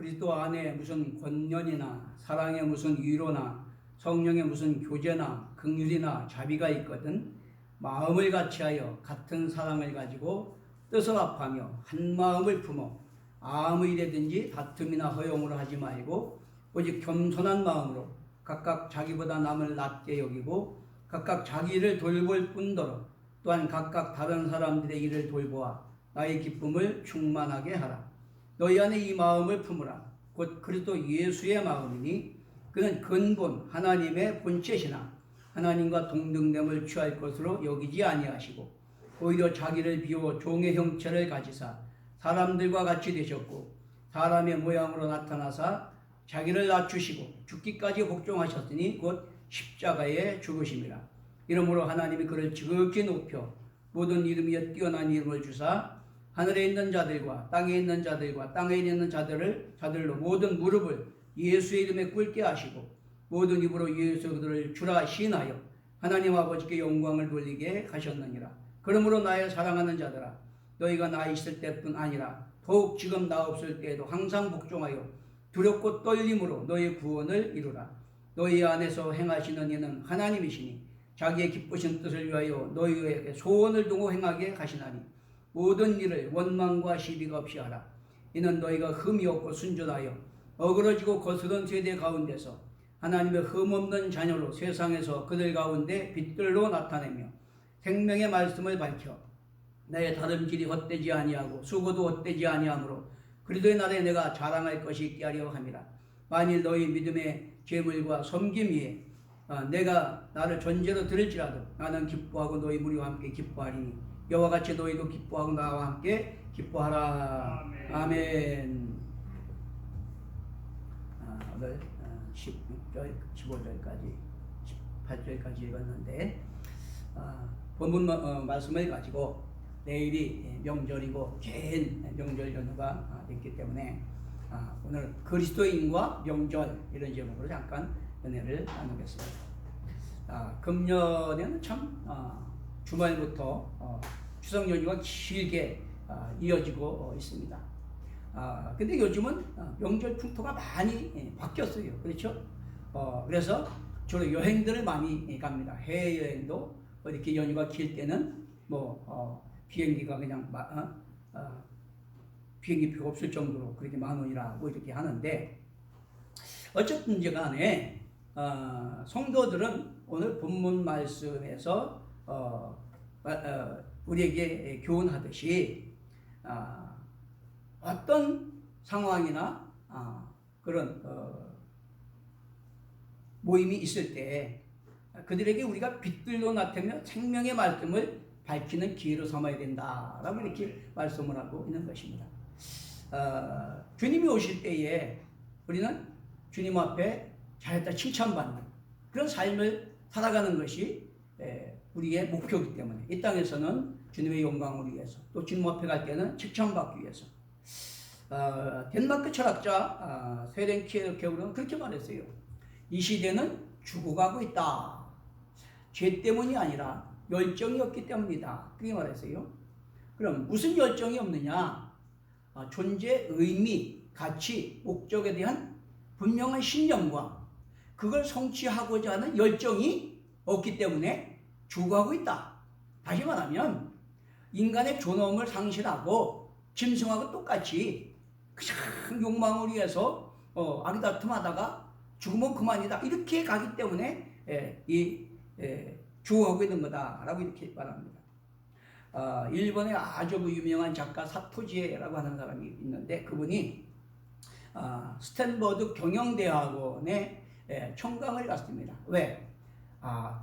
그리스도 안에 무슨 권면이나 사랑의 무슨 위로나 성령의 무슨 교제나 긍휼이나 자비가 있거든 마음을 같이하여 같은 사랑을 가지고 뜻을 합하며 한 마음을 품어 아무 일에든지 다툼이나 허용으로 하지 말고 오직 겸손한 마음으로 각각 자기보다 남을 낮게 여기고 각각 자기 일을 돌볼 뿐더러 또한 각각 다른 사람들의 일을 돌보아 나의 기쁨을 충만하게 하라. 너희 안에 이 마음을 품으라. 곧 그리스도 예수의 마음이니 그는 근본 하나님의 본체시나 하나님과 동등됨을 취할 것으로 여기지 아니하시고 오히려 자기를 비워 종의 형체를 가지사 사람들과 같이 되셨고 사람의 모양으로 나타나사 자기를 낮추시고 죽기까지 복종하셨으니 곧 십자가에 죽으심이라. 이러므로 하나님이 그를 지극히 높여 모든 이름 위에 뛰어난 이름을 주사 하늘에 있는 자들과 땅에 있는 자들과 땅에 있는 자들로 모든 무릎을 예수의 이름에 꿇게 하시고 모든 입으로 예수 그들을 주라 시인하여 하나님 아버지께 영광을 돌리게 하셨느니라. 그러므로 나의 사랑하는 자들아 너희가 나 있을 때뿐 아니라 더욱 지금 나 없을 때에도 항상 복종하여 두렵고 떨림으로 너희 구원을 이루라. 너희 안에서 행하시는 이는 하나님이시니 자기의 기쁘신 뜻을 위하여 너희에게 소원을 두고 행하게 하시나니 모든 일을 원망과 시비가 없이 하라. 이는 너희가 흠이 없고 순전하여 어그러지고 거스른 세대 가운데서 하나님의 흠없는 자녀로 세상에서 그들 가운데 빛들로 나타내며 생명의 말씀을 밝혀 나의 다름질이 헛되지 아니하고 수고도 헛되지 아니하므로 그리스도의 날에 내가 자랑할 것이 있게 하려 함이라. 만일 너희 믿음의 재물과 섬김 위에 내가 나를 존재로 들을지라도 나는 기뻐하고 너희 무리와 함께 기뻐하리니 여호와 같이 너희도 기뻐하고 나와 함께 기뻐하라. 아멘. 오늘 16절, 15절까지 18절까지 읽었는데 본문 말씀을 가지고 내일이 명절이고 긴 명절 연휴가 있기 때문에 오늘 그리스도인과 명절 이런 제목으로 잠깐 은혜를 나누겠습니다. 금년에는 참 주말부터 추석 연휴가 길게 이어지고 있습니다. 근데 요즘은 명절 풍토가 많이 바뀌었어요. 그렇죠? 그래서 주로 여행들을 많이 갑니다. 해외여행도 이렇게 연휴가 길 때는 비행기가 그냥 비행기표가 없을 정도로 그렇게 만원이라고 이렇게 하는데 어쨌든 간에 성도들은 오늘 본문 말씀에서 우리에게 교훈하듯이 어떤 상황이나 그런 모임이 있을 때 그들에게 우리가 빛들로 나타내며 생명의 말씀을 밝히는 기회로 삼아야 된다라고 이렇게 말씀을 하고 있는 것입니다. 주님이 오실 때에 우리는 주님 앞에 잘했다 칭찬받는 그런 삶을 살아가는 것이 우리의 목표이기 때문에 이 땅에서는 주님의 영광을 위해서 또 주님 앞에 갈 때는 칭찬받기 위해서 덴마크 철학자 세렌 키에르케고르는 그렇게 말했어요. 이 시대는 죽어가고 있다. 죄 때문이 아니라 열정이 없기 때문이다. 그렇게 말했어요. 그럼 무슨 열정이 없느냐? 존재, 의미, 가치, 목적에 대한 분명한 신념과 그걸 성취하고자 하는 열정이 없기 때문에 죽어가고 있다. 다시 말하면 인간의 존엄을 상실하고 짐승하고 똑같이 그냥 욕망을 위해서 아리다툼하다가 죽으면 그만이다. 이렇게 가기 때문에 죽어가고 있는 거다라고 이렇게 말합니다. 일본의 아주 유명한 작가 사토지에라고 하는 사람이 있는데 그분이 스탠퍼드 경영대학원에 청강을 갔습니다. 왜?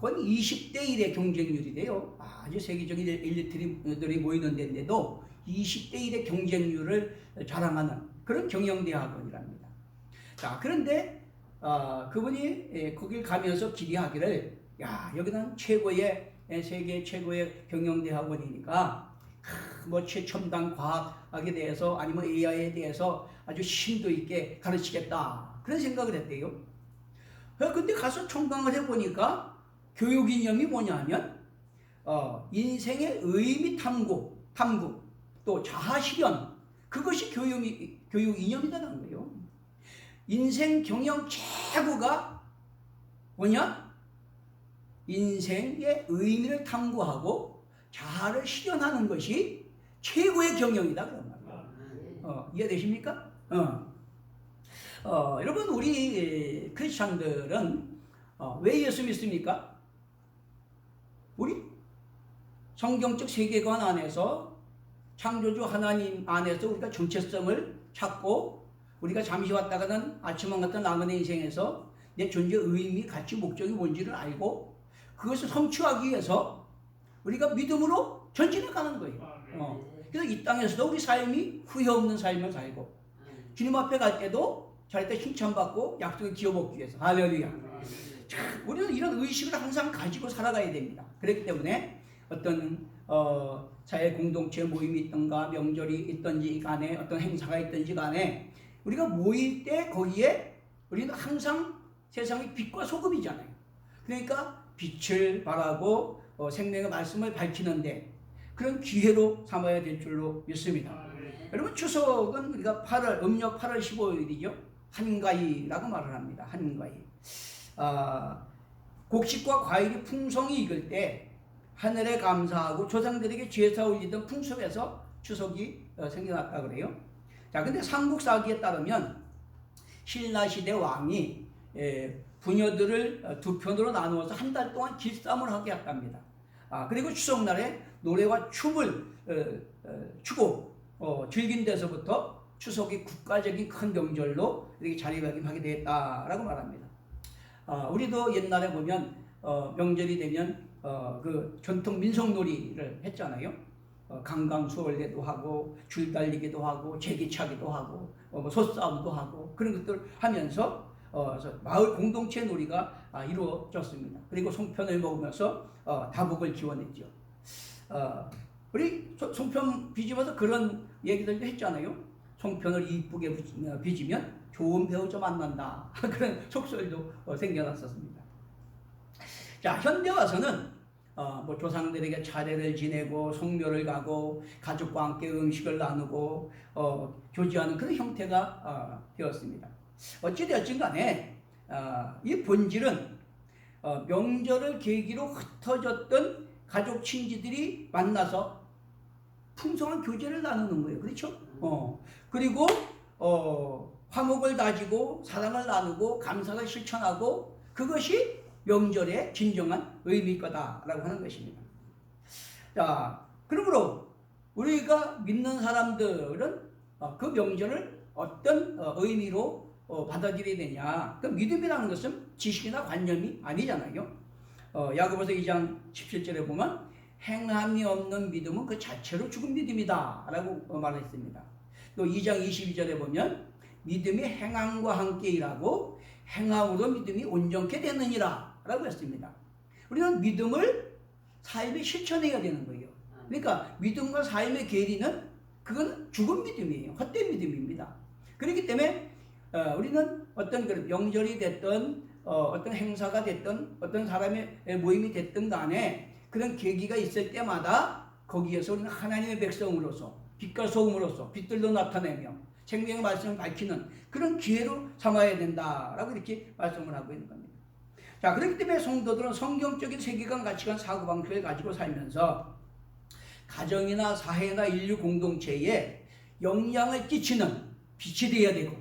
건 20대 1의 경쟁률이래요. 아주 세계적인 엘리트들이 모이는 데인데도 20대 1의 경쟁률을 자랑하는 그런 경영대학원이랍니다. 자, 그런데 그분이 거길 가면서 기대하기를 여기는 세계 최고의 경영대학원이니까 최첨단 과학에 대해서 아니면 AI에 대해서 아주 심도 있게 가르치겠다 그런 생각을 했대요. 근데 가서 청강을 해보니까 교육 이념이 뭐냐면 인생의 의미 탐구 또 자아 실현 그것이 교육 이념이라는 거예요. 인생 경영 최고가 뭐냐? 인생의 의미를 탐구하고 자아를 실현하는 것이 최고의 경영이다 그런 말이에요. 이해되십니까? 여러분 우리 크리스찬들은 왜 예수 믿습니까? 우리 성경적 세계관 안에서 창조주 하나님 안에서 우리가 정체성을 찾고 우리가 잠시 왔다가는 아침만 같은 남은 인생에서 내 존재의 의미, 가치, 목적이 뭔지를 알고 그것을 성취하기 위해서 우리가 믿음으로 전진해 가는 거예요. 그래서 이 땅에서도 우리 삶이 후회 없는 삶을 살고 주님 앞에 갈 때도 잘 때 칭찬받고 약속을 지어먹기 위해서 할렐루야. 우리는 이런 의식을 항상 가지고 살아가야 됩니다. 그렇기 때문에 어떤 사회 공동체 모임이 있던가 명절이 있던지 간에 어떤 행사가 있던지 간에 우리가 모일 때 거기에 우리는 항상 세상의 빛과 소금이잖아요. 그러니까 빛을 발하고 생명의 말씀을 밝히는데 그런 기회로 삼아야 될 줄로 믿습니다. 여러분 추석은 우리가 음력 8월 15일이죠. 한가위라고 말을 합니다. 한가위. 곡식과 과일이 풍성히 익을 때 하늘에 감사하고 조상들에게 제사 올리던 풍습에서 추석이 생겨났다 그래요. 자, 근데 삼국사기에 따르면 신라시대 왕이 부녀들을 두 편으로 나누어서 한 달 동안 길쌈을 하게 했답니다. 그리고 추석날에 노래와 춤을 추고 즐긴 데서부터 추석이 국가적인 큰 명절로 이렇게 자리매김하게 되었다라고 말합니다. 우리도 옛날에 보면 명절이 되면 그 전통 민속놀이를 했잖아요. 강강수월대도 하고 줄달리기도 하고 제기차기도 하고 소싸움도 하고 그런 것들 하면서 마을 공동체 놀이가 이루어졌습니다. 그리고 송편을 먹으면서 다복을 기원했죠. 우리 송편 빚으면서 그런 얘기들도 했잖아요. 송편을 이쁘게 빚으면 좋은 배우자 만난다. 그런 속설도 생겨났었습니다. 자, 현대 와서는 뭐 조상들에게 차례를 지내고 성묘를 가고 가족과 함께 음식을 나누고 교제하는 그런 형태가 되었습니다. 어찌되었든 간에 이 본질은 명절을 계기로 흩어졌던 가족 친지들이 만나서 풍성한 교제를 나누는 거예요. 그렇죠? 그리고 화목을 다지고 사랑을 나누고 감사를 실천하고 그것이 명절의 진정한 의미일 거다라고 하는 것입니다. 자, 그러므로 우리가 믿는 사람들은 그 명절을 어떤 의미로 받아들여야 되냐. 그 믿음이라는 것은 지식이나 관념이 아니잖아요. 야고보서 2장 17절에 보면 행함이 없는 믿음은 그 자체로 죽은 믿음이다 라고 말했습니다. 또 2장 22절에 보면 믿음이 행함과 함께 일하고 행함으로 믿음이 온전케 되느니라 라고 했습니다. 우리는 믿음을 삶에 실천해야 되는 거예요. 그러니까 믿음과 삶의 괴리는 그건 죽은 믿음이에요. 헛된 믿음입니다. 그렇기 때문에 우리는 어떤 그런 명절이 됐든 어떤 행사가 됐든 어떤 사람의 모임이 됐든 간에 그런 계기가 있을 때마다 거기에서 우리는 하나님의 백성으로서 빛과 소금으로서 빛들로 나타내며 생명의 말씀을 밝히는 그런 기회로 삼아야 된다라고 이렇게 말씀을 하고 있는 겁니다. 자, 그렇기 때문에 성도들은 성경적인 세계관, 가치관, 사고방식을 가지고 살면서 가정이나 사회나 인류 공동체에 영향을 끼치는 빛이 되어야 되고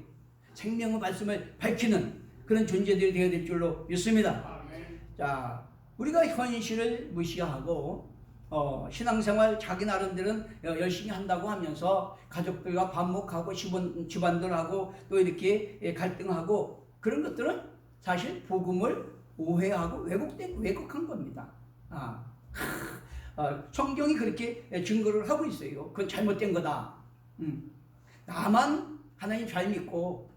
생명의 말씀을 밝히는 그런 존재들이 되어야 될 줄로 믿습니다. 자, 우리가 현실을 무시하고 신앙생활 자기 나름대로는 열심히 한다고 하면서 가족들과 반목하고 집안들하고 또 이렇게 갈등하고 그런 것들은 사실 복음을 오해하고 왜곡한 겁니다. 성경이 그렇게 증거를 하고 있어요. 그건 잘못된 거다. 나만 하나님 잘 믿고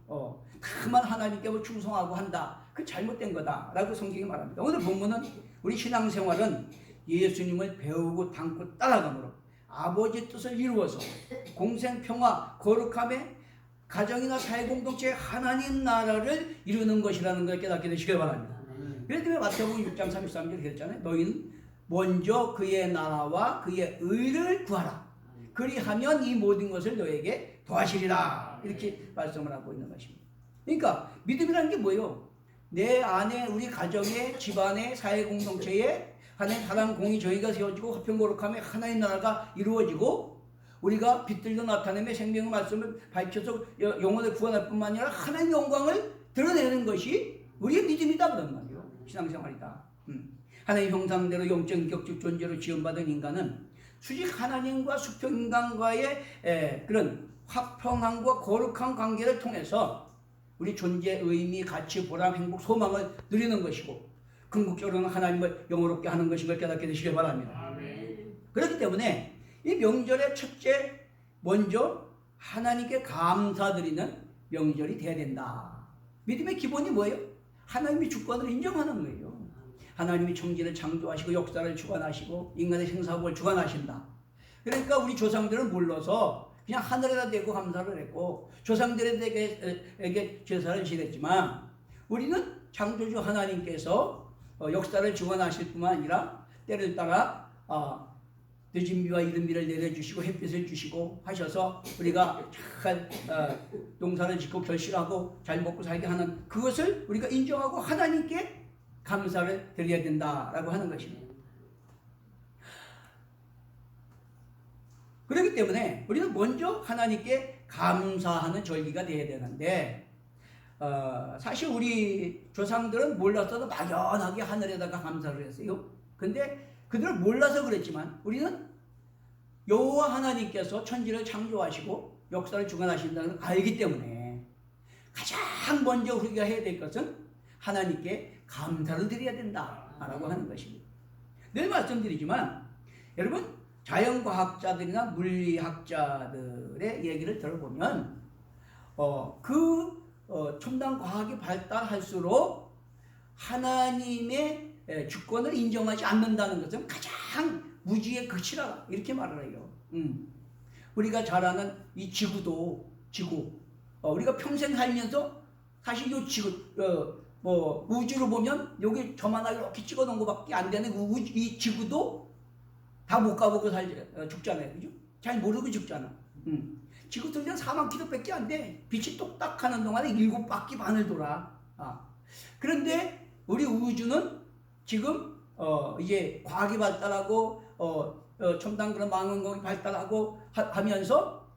나만 하나님께 충성하고 한다. 그건 잘못된 거다라고 성경이 말합니다. 오늘 본문은 우리 신앙생활은 예수님을 배우고 닮고 따라감으로 아버지의 뜻을 이루어서 공생평화 거룩함에 가정이나 사회공동체의 하나님 나라를 이루는 것이라는 걸 깨닫게 되시길 바랍니다. 그래서 마태복음 6장 33절 그랬잖아요. 너희는 먼저 그의 나라와 그의 의를 구하라. 그리하면 이 모든 것을 너에게 더하시리라. 이렇게 말씀을 하고 있는 것입니다. 그러니까 믿음이라는 게 뭐예요? 내 안에 우리 가정에 집안에 사회 공동체에 하나님 사랑 공의 정의가 세워지고 화평 거룩함에 하나님 나라가 이루어지고 우리가 빛들도 나타내며 생명의 말씀을 밝혀서 영혼을 구원할 뿐만 아니라 하나님 영광을 드러내는 것이 우리의 믿음이다 그런 말이에요. 신앙생활이다. 하나님 형상대로 영적 인격적 존재로 지원받은 인간은 수직 하나님과 수평 인간과의 그런 화평함과 거룩한 관계를 통해서 우리 존재의 의미, 가치, 보람, 행복, 소망을 누리는 것이고 궁극적으로는 하나님을 영원롭게 하는 것임을 깨닫게 되시길 바랍니다. 아멘. 그렇기 때문에 이 명절의 첫째 먼저 하나님께 감사드리는 명절이 돼야 된다. 믿음의 기본이 뭐예요? 하나님이 주권을 인정하는 거예요. 하나님이 천지를 창조하시고 역사를 주관하시고 인간의 생사복을 주관하신다. 그러니까 우리 조상들은 몰라서 그냥 하늘에다 대고 감사를 했고 조상들에게 제사를 지냈지만 우리는 창조주 하나님께서 역사를 주관하실 뿐만 아니라 때를 따라 늦은 비와 이른 비를 내려주시고 햇빛을 주시고 하셔서 우리가 잘 농사를 짓고 결실하고 잘 먹고 살게 하는 그것을 우리가 인정하고 하나님께 감사를 드려야 된다라고 하는 것입니다. 그렇기 때문에 우리는 먼저 하나님께 감사하는 절기가 되어야 되는데 사실 우리 조상들은 몰라서도 막연하게 하늘에다가 감사를 했어요. 근데 그들은 몰라서 그랬지만 우리는 여호와 하나님께서 천지를 창조하시고 역사를 주관하신다는 걸 알기 때문에 가장 먼저 우리가 해야 될 것은 하나님께 감사를 드려야 된다라고 하는 것입니다. 늘 말씀드리지만 여러분 자연과학자들이나 물리학자들의 얘기를 들어보면 첨단 과학이 발달할수록 하나님의 주권을 인정하지 않는다는 것은 가장 무지의 끝이라 이렇게 말을 해요. 우리가 잘 아는 이 지구 우리가 평생 살면서 사실 이 지구 우주로 보면 여기 저만하게 이렇게 찍어 놓은 것밖에 안 되는 이 지구도 다 못 가보고 죽잖아요. 그죠? 잘 모르고 죽잖아. 지구 돌면 4만 킬로밖에 안 돼. 빛이 똑딱 하는 동안에 7바퀴 반을 돌아. 그런데 우리 우주는 지금 이제 과학이 발달하고 첨단 그런 망원경이 발달하고 하면서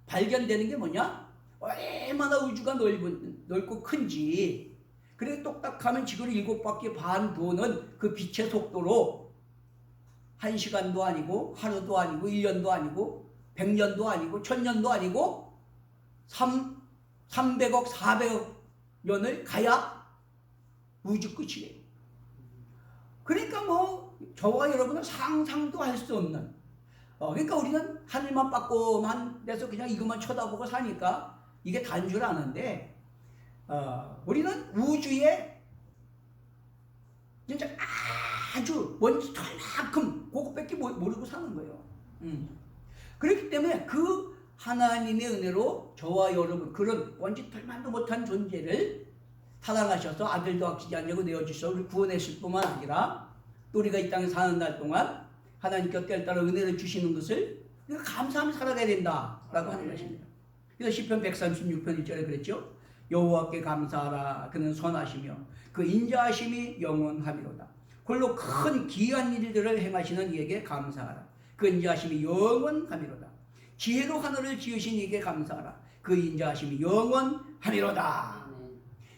발견되는 게 뭐냐? 얼마나 우주가 넓고 큰지. 그래 똑딱하면 지구를 7바퀴 반 도는 그 빛의 속도로 1시간도 아니고 하루도 아니고 1년도 아니고 100년도 아니고 1000년도 아니고 300억 400억 년을 가야 우주 끝이에요. 그러니까 저와 여러분은 상상도 할 수 없는 그러니까 우리는 하늘만 빠꼬만 돼서 그냥 이것만 쳐다보고 사니까 이게 다인 줄 아는데 우리는 우주에 진짜 아주 먼지털만큼 그것밖에 모르고 사는 거예요. 그렇기 때문에 그 하나님의 은혜로 저와 여러분 그런 먼지털만도 못한 존재를 사랑하셔서 아들도 아끼지 않냐고 내어주셔서 우리 구원했을 뿐만 아니라 또 우리가 이 땅에 사는 날 동안 하나님께 때를 따라 은혜를 주시는 것을 우리가 감사하며 살아가야 된다라고 하는 것입니다. 그래서 시편 136편 1절에 그랬죠. 여호와께 감사하라. 그는 선하시며 그 인자하심이 영원하미로다. 홀로 큰 기이한 일들을 행하시는 이에게 감사하라. 그 인자하심이 영원하미로다. 지혜로 하늘을 지으신 이에게 감사하라. 그 인자하심이 영원하미로다.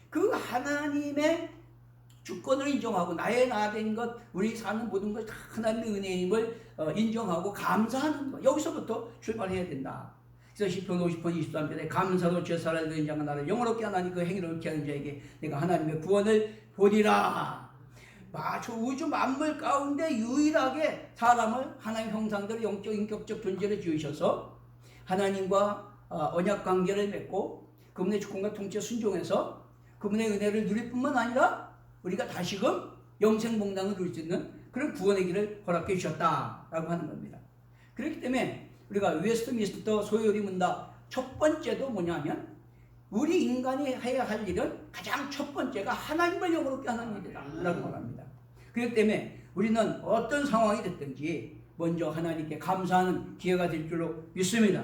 그 하나님의 주권을 인정하고 나의 나된 것, 우리 사는 모든 것 다 하나님의 은혜임을 인정하고 감사하는 것. 여기서부터 출발해야 된다. 그래서 시편 50편 23절에 감사로 제사를 드린 자가 나를 영원롭게 하나니 그 행위를 옳게 하는 자에게 내가 하나님의 구원을 보리라. 저 우주 만물 가운데 유일하게 사람을 하나님 형상대로 영적 인격적 존재를 지으셔서 하나님과 언약 관계를 맺고 그분의 주권과 통치에 순종해서 그분의 은혜를 누릴 뿐만 아니라 우리가 다시금 영생복락을 누릴 수 있는 그런 구원의 길을 허락해 주셨다라고 하는 겁니다. 그렇기 때문에 우리가 웨스트민스터 소요리 문답 첫 번째도 뭐냐면 우리 인간이 해야 할 일은 가장 첫 번째가 하나님을 영원롭게 하는 일이다라고 말합니다. 그렇기 때문에 우리는 어떤 상황이 됐든지 먼저 하나님께 감사하는 기회가 될 줄로 믿습니다.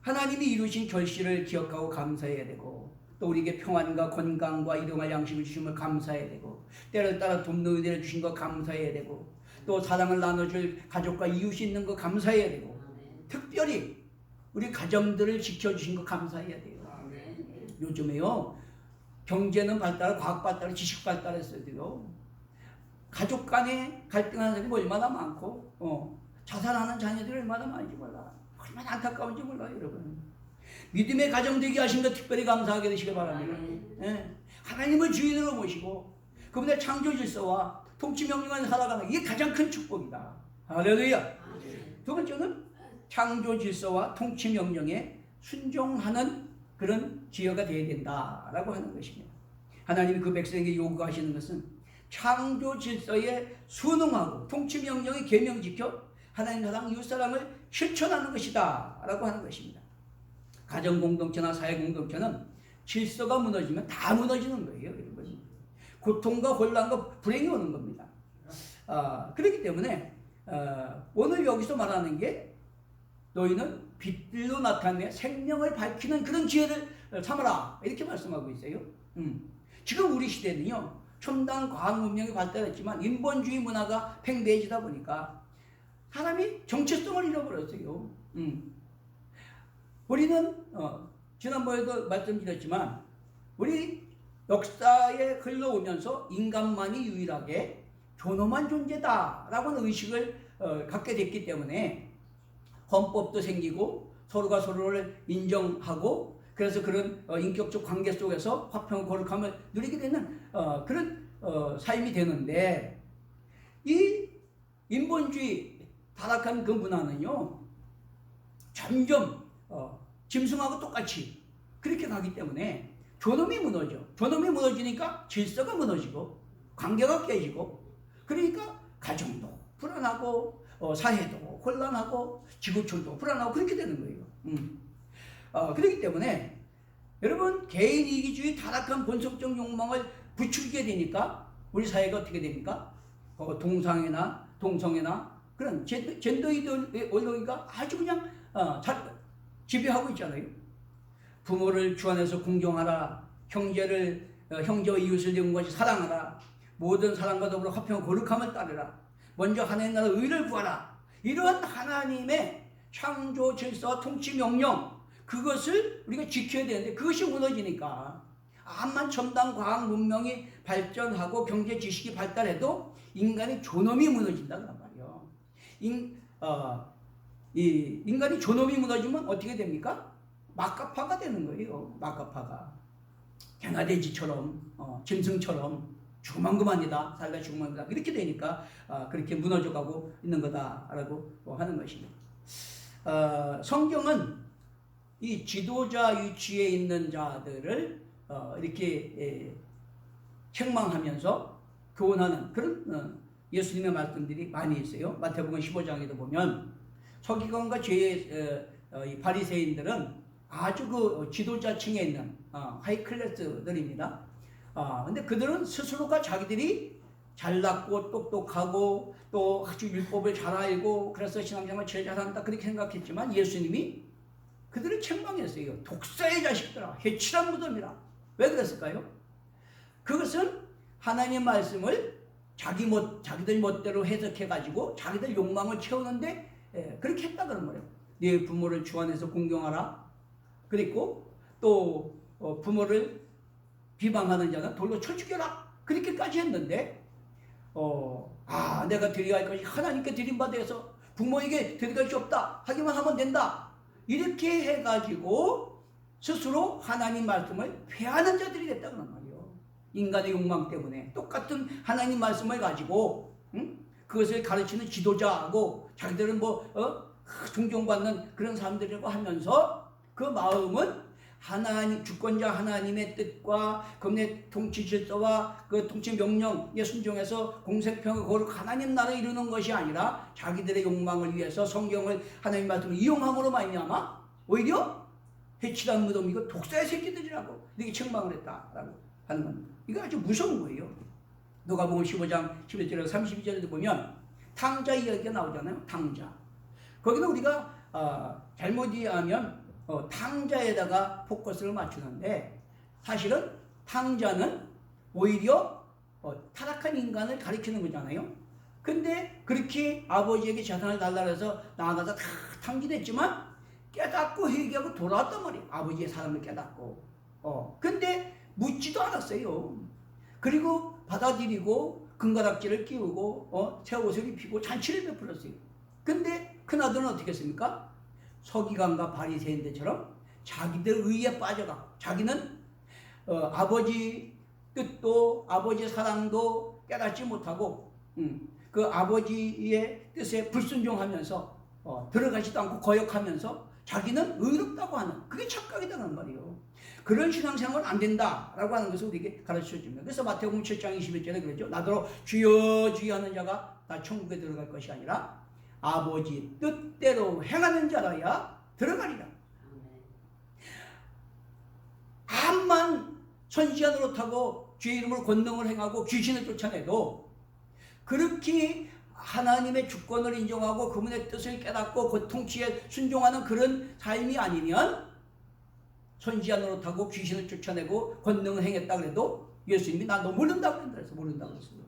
하나님이 이루신 결실을 기억하고 감사해야 되고 또 우리에게 평안과 건강과 일용할 양식을 주심을 감사해야 되고, 때를 따라 돕는 은혜를 주신 거 감사해야 되고, 또 사랑을 나눠줄 가족과 이웃이 있는 거 감사해야 되고, 특별히 우리 가정들을 지켜주신 거 감사해야 돼요. 요즘에요, 경제는 발달, 과학 발달, 지식 발달했어요. 가족 간에 갈등하는 사람이 얼마나 많고, 자살하는 자녀들이 얼마나 많은지 몰라. 얼마나 안타까운지 몰라요, 여러분. 믿음의 가정 되게 하신 것 특별히 감사하게 되시길 바랍니다. 예. 하나님을 주인으로 모시고 그분의 창조 질서와 통치 명령 안에 살아가는 이게 가장 큰 축복이다. 할렐루야. 두 번째는 창조 질서와 통치 명령에 순종하는 그런 지혜가 되어야 된다라고 하는 것입니다. 하나님이 그 백성에게 요구하시는 것은 창조 질서에 순응하고 통치 명령에 계명 지켜 하나님 사랑, 이웃 사랑을 실천하는 것이다 라고 하는 것입니다. 가정 공동체나 사회 공동체는 질서가 무너지면 다 무너지는 거예요, 여러분. 고통과 혼란과 불행이 오는 겁니다. 그렇기 때문에 오늘 여기서 말하는 게 너희는 빛들로 나타내 생명을 밝히는 그런 지혜를 삼아라 이렇게 말씀하고 있어요. 지금 우리 시대는요, 첨단 과학 문명이 발달했지만 인본주의 문화가 팽배해지다 보니까 사람이 정체성을 잃어버렸어요. 우리는 지난번에도 말씀드렸지만 우리 역사에 흘러오면서 인간만이 유일하게 존엄한 존재다라고 하는 의식을 갖게 됐기 때문에 헌법도 생기고 서로가 서로를 인정하고 그래서 그런 인격적 관계 속에서 화평 거룩함을 누리게 되는 그런 삶이 되는데, 이 인본주의 타락한 그 문화는요 점점 짐승하고 똑같이 그렇게 가기 때문에 존엄이 무너져. 존엄이 무너지니까 질서가 무너지고 관계가 깨지고, 그러니까 가정도 불안하고 사회도 혼란하고 지구촌도 불안하고 그렇게 되는 거예요. 그렇기 때문에 여러분, 개인 이기주의 타락한 본성적 욕망을 부추기게 되니까 우리 사회가 어떻게 됩니까? 동성애나 그런 젠더 이데올로기가 아주 그냥 지배하고 있잖아요. 부모를 주안에서 공경하라, 형제와 이웃을 영원히 사랑하라, 모든 사람과 더불어 화평 거룩함을 따르라, 먼저 하나님 나라 의를 구하라. 이런 하나님의 창조 질서와 통치 명령, 그것을 우리가 지켜야 되는데 그것이 무너지니까 암만 첨단 과학 문명이 발전하고 경제 지식이 발달해도 인간의 존엄이 무너진다 그런 말이에요. 인간이 존엄이 무너지면 어떻게 됩니까? 막가파가 되는 거예요. 막가파가 개나돼지처럼 짐승처럼 죽으면 그만이다, 살다 죽으면 그만이다, 이렇게 되니까 그렇게 무너져가고 있는 거다라고 하는 것입니다. 성경은 이 지도자 위치에 있는 자들을 이렇게 책망하면서 교훈하는 그런 예수님의 말씀들이 많이 있어요. 마태복음 15장에도 보면 서기관과 죄의 바리새인들은 아주 그 지도자층에 있는 하이클래스들입니다. 근데 그들은 스스로가 자기들이 잘났고 똑똑하고 또 아주 율법을 잘 알고 그래서 신앙생활 제일 잘한다 그렇게 생각했지만 예수님이 그들을 책망했어요. 독사의 자식들아, 해칠한 무덤이라. 왜 그랬을까요? 그것은 하나님의 말씀을 자기들 멋대로 해석해가지고 자기들 욕망을 채우는데 그렇게 했다 그런 거예요. 네 부모를 주 안에서 공경하라. 그리고 또 부모를 비방하는 자는 돌로 쳐 죽여라. 그렇게까지 했는데 내가 드려야 할 것이 하나님께 드린 바 되어서 부모에게 드릴 것이 없다 하기만 하면 된다. 이렇게 해가지고 스스로 하나님 말씀을 회하는 자들이 됐다 그런 말이에요. 인간의 욕망 때문에 똑같은 하나님 말씀을 가지고 그것을 가르치는 지도자하고 자기들은 존경받는 그런 사람들이라고 하면서 그 마음은 하나님, 주권자 하나님의 뜻과 그분의 통치 질서와 그 통치 명령에 순종해서 공생평을 거룩 하나님 나라를 이루는 것이 아니라 자기들의 욕망을 위해서 성경을 하나님 말씀을 이용함으로 말미암아 오히려 해칠한 무덤이고 독사의 새끼들이라고 이렇게 책망을 했다라고 하는 겁니다. 이거 아주 무서운 거예요. 누가복음 15장 11절에서 32절에도 보면 탕자 이야기가 나오잖아요. 탕자. 거기는 우리가 잘못 이해하면 탕자에다가 포커스를 맞추는데 사실은 탕자는 오히려 타락한 인간을 가리키는 거잖아요. 근데 그렇게 아버지에게 재산을 달라고 해서 나아가서 다 탕진했지만 깨닫고 회개하고 돌아왔단 말이에요. 아버지의 사랑을 깨닫고. 근데 묻지도 않았어요. 그리고 받아들이고 금가락지를 끼우고 새 옷을 입히고 잔치를 베풀었어요. 근데 큰아들은 어떻게 했습니까? 서기관과 바리새인들처럼 자기들 의에 빠져가 자기는 아버지 뜻도 아버지의 사랑도 깨닫지 못하고 그 아버지의 뜻에 불순종하면서 들어가지도 않고 거역하면서 자기는 의롭다고 하는 그게 착각이라는 말이에요. 그런 신앙생활은 안 된다라고 하는 것을 우리에게 가르쳐줍니다. 그래서 마태복음 7장 21절에 그러죠. 나더러 주여 주여 하는 자가 다 천국에 들어갈 것이 아니라 아버지 뜻대로 행하는 자라야 들어가리라. 암만 선지자 노릇하고 주의 이름으로 권능을 행하고 귀신을 쫓아내도 그렇게 하나님의 주권을 인정하고 그분의 뜻을 깨닫고 그 통치에 순종하는 그런 삶이 아니면 선지자 노릇하고 귀신을 쫓아내고 권능을 행했다 그래도 예수님이 나 너 모른다고 그랬다 그래서 모른다고 그랬어요.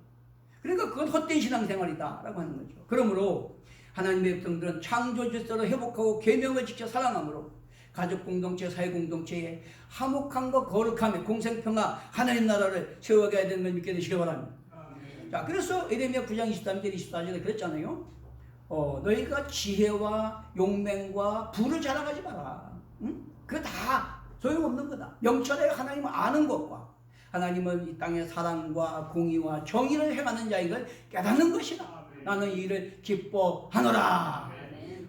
그러니까 그건 헛된 신앙생활이다 라고 하는 거죠. 그러므로 하나님의 백성들은 창조 질서를 회복하고 계명을 지켜 사랑함으로 가족 공동체, 사회 공동체에 화목함과 거룩함에 공생평화 하나님 나라를 세워가야 되는 걸 믿게 되시기 바랍니다. 자, 그래서 에레미야 9장 23절 24절에 그랬잖아요. 너희가 지혜와 용맹과 부를 자랑하지 마라. 응? 그거 다 소용없는 거다. 명철에 하나님을 아는 것과 하나님은 이 땅의 사랑과 공의와 정의를 행하는 자인 걸 깨닫는 것이다. 나는 이 일을 기뻐하노라.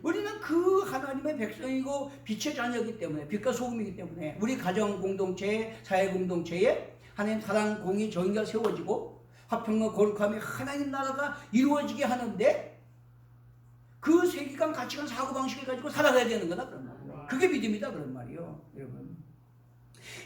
우리는 그 하나님의 백성이고 빛의 자녀이기 때문에 빛과 소금이기 때문에 우리 가정 공동체에 사회 공동체에 하나님 사랑 공의 정의가 세워지고 화평과 거룩함이 하나님 나라가 이루어지게 하는데 그 세계관 가치관 사고방식을 가지고 살아가야 되는 거다 그런 말이에요. 그게 믿음이다 그런 말이에요. 여러분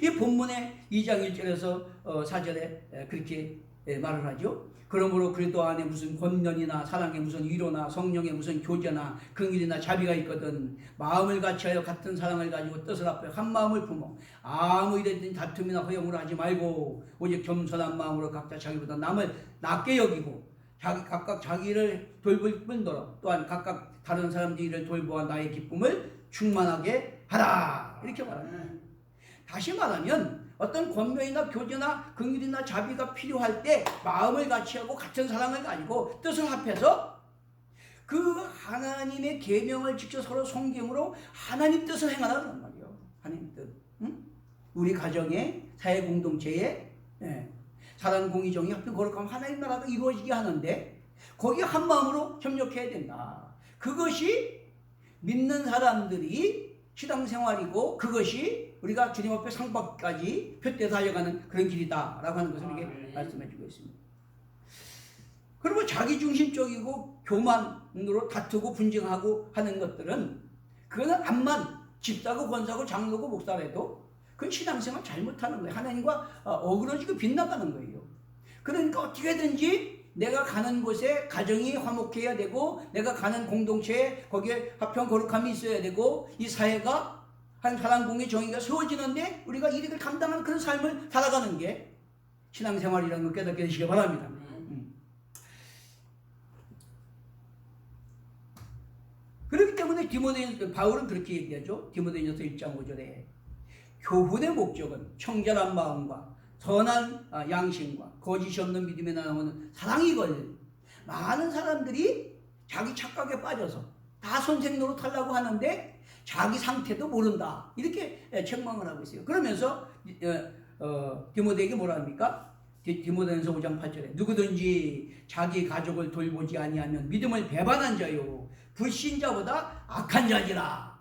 이 본문의 2장 1절에서 4절에 그렇게 말을 하죠. 그러므로 그리스도 안에 무슨 권면이나 사랑에 무슨 위로나 성령에 무슨 교제나 긍휼이나 자비가 있거든 마음을 같이하여 같은 사랑을 가지고 뜻을 합해 한 마음을 품어 아무 일에든 다툼이나 허용을 하지 말고 오직 겸손한 마음으로 각자 자기보다 남을 낮게 여기고 각각 자기를 돌볼 뿐더러 또한 각각 다른 사람들 일을 돌보아 나의 기쁨을 충만하게 하라 이렇게 말합니다. 다시 말하면 어떤 권면이나 교제나 긍휼이나 자비가 필요할 때 마음을 같이하고 같은 사랑을 가지고 뜻을 합해서 그 하나님의 계명을 지켜 서로 섬김으로 하나님 뜻을 행하라는 말이에요. 하나님 뜻. 응? 우리 가정의 사회 공동체에 사랑 공의 정의 합평 거룩함 하나님 나라가 이루어지게 하는데 거기에 한 마음으로 협력해야 된다. 그것이 믿는 사람들이 신앙생활이고 그것이 우리가 주님 앞에 상박까지 표대 달려가는 그런 길이다라고 하는 것을 이렇게 말씀해 주고 있습니다. 그리고 자기중심적이고 교만으로 다투고 분쟁하고 하는 것들은 그거는 암만 집사고 권사고 장로고 목사라도 그건 신앙생활 잘못하는 거예요. 하나님과 어그러지고 빗나가는 거예요. 그러니까 어떻게든지 내가 가는 곳에 가정이 화목해야 되고 내가 가는 공동체에 거기에 화평 거룩함이 있어야 되고 이 사회가 한 사랑 공의 정의가 세워지는데 우리가 이익을 감당하는 그런 삶을 살아가는 게 신앙생활이라는 걸 깨닫게 되시기 바랍니다. 그렇기 때문에 바울은 그렇게 얘기하죠. 디모데전서 1장 5절에 교훈의 목적은 청결한 마음과 선한 양심과 거짓이 없는 믿음에 나오는 사랑이거든. 많은 사람들이 자기 착각에 빠져서 다 선생 노릇하려고 하는데 자기 상태도 모른다 이렇게 책망을 하고 있어요. 그러면서 디모데에게 뭐라 합니까? 디모데전서 5장 8절에 누구든지 자기 가족을 돌보지 아니하면 믿음을 배반한 자요 불신자보다 악한 자지라.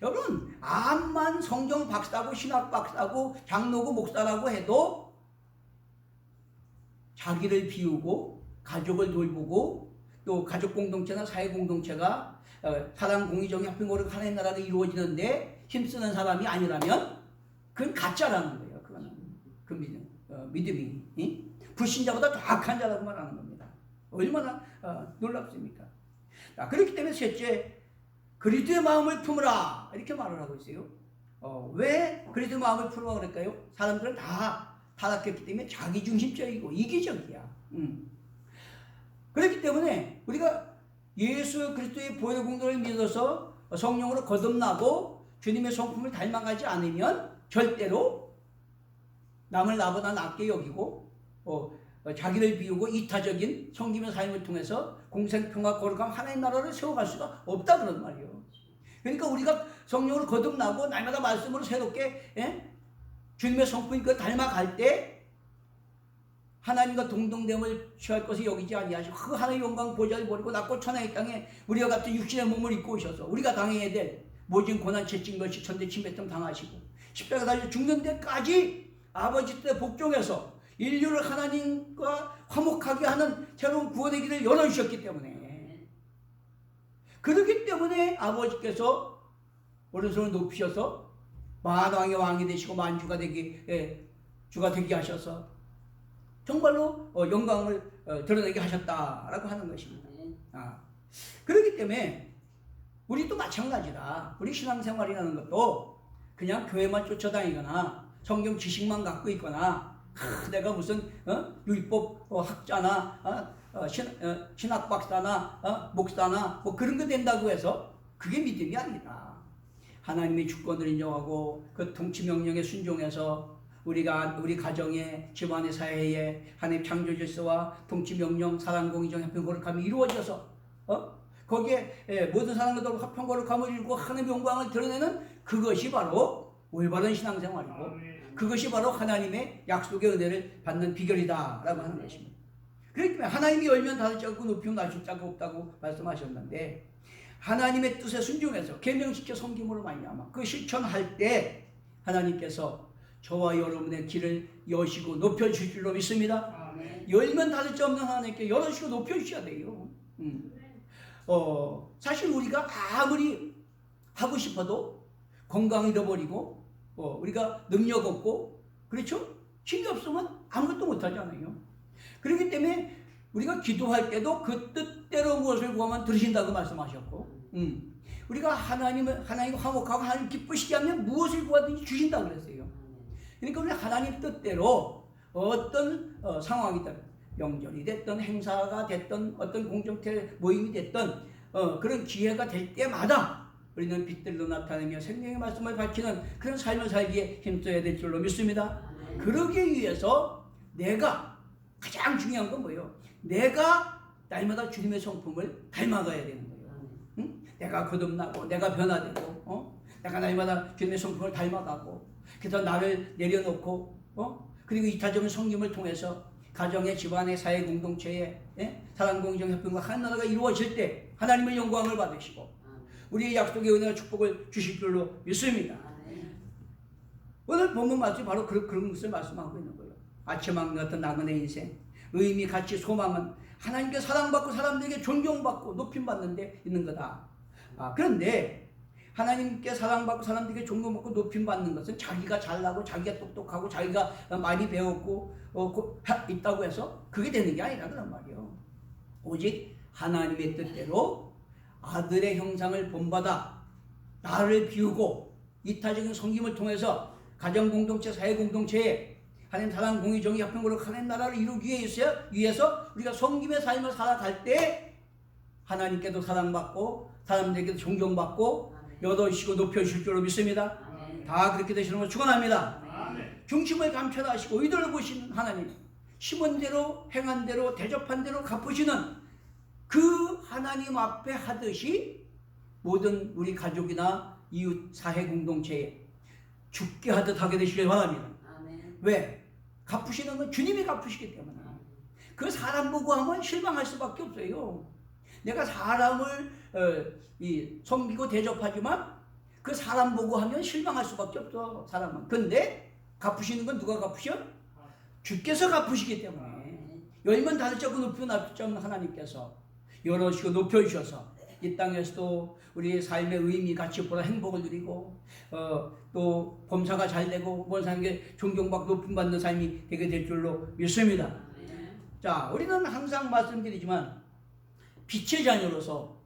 여러분 암만 성경 박사고 신학 박사고 장로고 목사라고 해도 자기를 비우고 가족을 돌보고 또 가족 공동체나 사회 공동체가 사랑 공의 정의 합평 거룩 하나님 나라가 이루어지는데 힘쓰는 사람이 아니라면 그건 가짜라는 거예요. 그거는 그 믿음이 불신자보다 더 악한 자라고 말하는 겁니다. 얼마나 놀랍습니까? 그렇기 때문에 셋째 그리스도의 마음을 품으라 이렇게 말을 하고 있어요. 왜 그리스도 마음을 풀어가 그럴까요? 사람들은 다 타락했기 때문에 자기중심적이고 이기적이야. 그렇기 때문에 우리가 예수 그리스도의 보혈 공로를 믿어서 성령으로 거듭나고 주님의 성품을 닮아가지 않으면 절대로 남을 나보다 낫게 여기고 자기를 비우고 이타적인 섬김의 삶을 통해서 공생평화 거룩함 하나님 나라를 세워갈 수가 없다 그런 말이에요. 그러니까 우리가 성령으로 거듭나고 날마다 말씀으로 새롭게 주님의 성품을 닮아갈 때 하나님과 동등됨을 취할 것을 여기지 아니하시고 그 하나님의 영광 보좌를 버리고 낮고 천하의 땅에 우리와 같은 육신의 몸을 입고 오셔서 우리가 당해야 될 모진 고난 채찍 멸시 천대 침뱉음 당하시고 십자가 달려 죽는 데까지 아버지 뜻에 복종해서 인류를 하나님과 화목하게 하는 새로운 구원의 길을 열어주셨기 때문에 그렇기 때문에 아버지께서 오른손을 높이셔서 만왕의 왕이 되시고 만주가 주가 되게 하셔서 정말로 영광을 드러내게 하셨다라고 하는 것입니다. 그렇기 때문에 우리도 마찬가지다. 우리 신앙생활이라는 것도 그냥 교회만 쫓아다니거나 성경 지식만 갖고 있거나 내가 무슨 율법 학자나 신학 박사나 목사나 뭐 그런 거 된다고 해서 그게 믿음이 아니다. 하나님의 주권을 인정하고 그 통치 명령에 순종해서 우리 가정에 집안의 사회에 하나님 창조 질서와 통치 명령 사랑 공의정 협력 거룩함이 이루어져서 거기에 모든 사람들과 합평 거룩함을 이루고 하나님의 영광을 드러내는 그것이 바로 올바른 신앙생활이고 그것이 바로 하나님의 약속의 은혜를 받는 비결이다라고 하는 것입니다. 그렇기 때문에 하나님이 열면 닫을 자 없고 높이면 낮을 자가 없다고 말씀하셨는데 하나님의 뜻에 순종해서 계명시켜 섬김으로 말미암아 그 실천할 때 하나님께서 저와 여러분의 길을 여시고 높여주실 줄로 믿습니다. 열면 닫을 자 없는 하나님께 열어주시고 높여주셔야 돼요. 사실 우리가 아무리 하고 싶어도 건강 잃어버리고 우리가 능력 없고 그렇죠? 힘이 없으면 아무것도 못하잖아요. 그렇기 때문에 우리가 기도할 때도 그 뜻대로 무엇을 구하면 들으신다고 말씀하셨고 우리가 하나님 화목하고 하나님 기쁘시게 하면 무엇을 구하든지 주신다고 그랬어요. 그러니까 우리 하나님 뜻대로 어떤 상황이든 명절이 됐든 행사가 됐든 어떤 공동체 모임이 됐든 그런 기회가 될 때마다 우리는 빛들로 나타내며 생명의 말씀을 밝히는 그런 삶을 살기에 힘써야 될 줄로 믿습니다. 그러기 위해서 내가 가장 중요한 건 뭐예요? 내가 날마다 주님의 성품을 닮아가야 되는 거예요. 응? 내가 거듭나고 내가 변화되고 내가 날마다 주님의 성품을 닮아가고 그래서 나를 내려놓고 그리고 이타적인 성김을 통해서 가정의 집안의 사회 공동체에 사랑 공정 협력과 한 나라가 이루어질 때 하나님의 영광을 받으시고 우리의 약속의 은혜와 축복을 주실 줄로 믿습니다. 오늘 본문 말씀이 바로 그런 것을 말씀하고 있는 거예요. 아침왕 같은 나그네 인생 의미, 가치, 소망은 하나님께 사랑받고 사람들에게 존경받고 높임받는 데 있는 거다. 그런데 하나님께 사랑받고 사람들에게 존경받고 높임받는 것은 자기가 잘나고 자기가 똑똑하고 자기가 많이 배웠고 있다고 해서 그게 되는 게 아니라 그런 말이에요. 오직 하나님의 뜻대로 아들의 형상을 본받아 나를 비우고 이타적인 섬김을 통해서 가정 공동체, 사회 공동체에 하나님 사랑, 공의, 정의, 합평으로 하나님 나라를 이루기 위해서 우리가 섬김의 삶을 살아갈 때 하나님께도 사랑받고 사람들에게도 존경받고 여도시고 높여주실 줄로 믿습니다. 다 그렇게 되시는 걸 축원합니다. 중심을 감찰하시고 의도를 보시는 하나님, 심은 대로 행한 대로 대접한 대로 갚으시는 그 하나님 앞에 하듯이 모든 우리 가족이나 이웃 사회 공동체에 죽게 하듯 하게 되시길 바랍니다. 왜? 갚으시는 건 주님이 갚으시기 때문에. 그 사람 보고 하면 실망할 수밖에 없어요. 내가 사람을 섬기고 대접하지만 그 사람 보고 하면 실망할 수밖에 없어, 사람은. 근데 갚으시는 건 누가 갚으셔? 주께서 갚으시기 때문에. 열면 닫을 자 없고 높이면 낮을 자 없는 하나님께서 열어주시고 높여주셔서 이 땅에서도 우리의 삶의 의미, 가치보다 행복을 누리고 또 범사가 잘 되고 모든 사람에게 존경받고 높임받는 삶이 되게 될 줄로 믿습니다. 자, 우리는 항상 말씀드리지만 빛의 자녀로서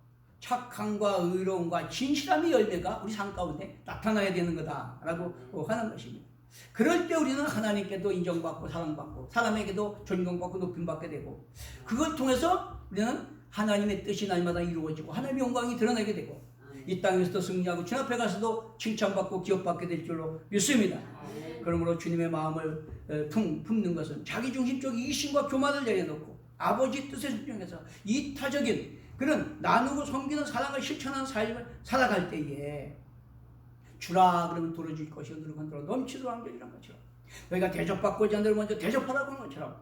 착함과 의로움과 진실함의 열매가 우리 삶 가운데 나타나야 되는 거다라고 하는 것입니다. 그럴 때 우리는 하나님께도 인정받고 사랑받고 사람에게도 존경받고 높임받게 되고, 그걸 통해서 우리는 하나님의 뜻이 날마다 이루어지고 하나님의 영광이 드러나게 되고 이 땅에서도 승리하고 주 앞에 가서도 칭찬받고 기업받게 될 줄로 믿습니다. 그러므로 주님의 마음을 품는 것은 자기중심적 이심과 교만을 내려놓고 아버지 뜻에 순종해서 이타적인 그런 나누고 섬기는 사랑을 실천하는 삶을 살아갈 때에 주라 그러면 들어줄 것이요 누르면 들어 넘치도록 안겨주는 것처럼, 너희가 대접받고자 하는 먼저 대접하라고 하는 것처럼,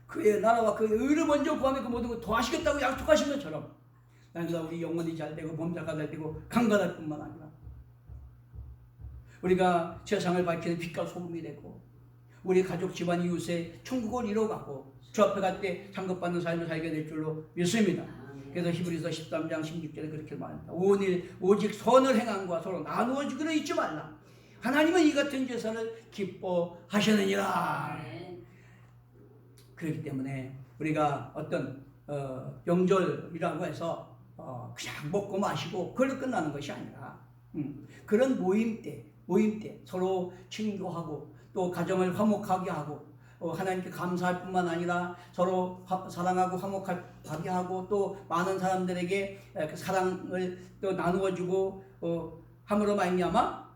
그의 나라와 그의 의를 먼저 구하면 그 모든 걸 더하시겠다고 약속하신 것처럼 날마다 우리 영혼이 잘되고 몸자가 잘되고 강건할 뿐만 아니라 우리가 세상을 밝히는 빛과 소금이 되고 우리 가족 집안 이웃의 천국을 이뤄가고 주 앞에 갈 때 상급받는 삶을 살게 될 줄로 믿습니다. 그래서 히브리서 13장 16절에 그렇게 말합니다. 오직 선을 행함과 서로 나누어 주기를 잊지 말라. 하나님은 이 같은 제사를 기뻐하시느니라. 그렇기 때문에 우리가 어떤 명절이라고 해서 그냥 먹고 마시고 그걸로 끝나는 것이 아니라 그런 모임 때 서로 친교하고 또 가정을 화목하게 하고 하나님께 감사할 뿐만 아니라 서로 사랑하고 화목하게 하고 또 많은 사람들에게 그 사랑을 또 나누어주고 함으로 말미암아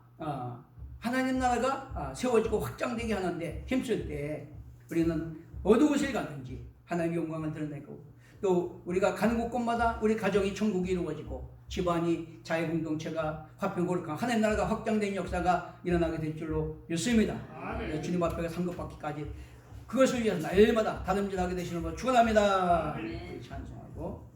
하나님 나라가 세워지고 확장되게 하는데 힘쓸 때 우리는 어느 곳을 가든지 하나님의 영광을 드러내고 또 우리가 가는 곳곳마다 우리 가정이 천국이 이루어지고 집안이 자유공동체가 화평고룩한 하나님 나라가 확장된 역사가 일어나게 될 줄로 믿습니다. 주님 앞에 상급받기까지 그것을 위해서 날마다 다름질하게 되시는 걸 축원합니다. 찬송하고